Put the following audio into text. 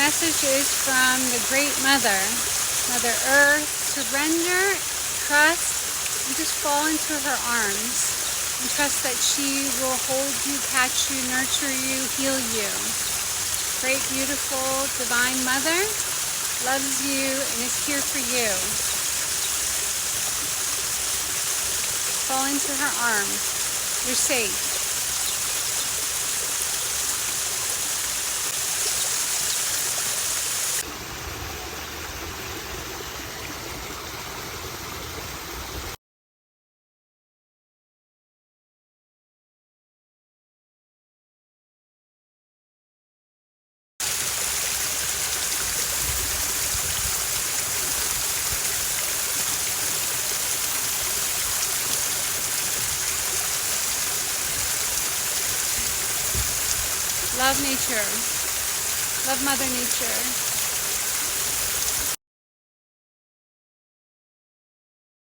message is from the Great Mother, Mother Earth. Surrender, trust, and just fall into her arms. And trust that she will hold you, catch you, nurture you, heal you. Great, beautiful, divine Mother loves you and is here for you. Fall into her arms. You're safe. Love nature. Love Mother Nature.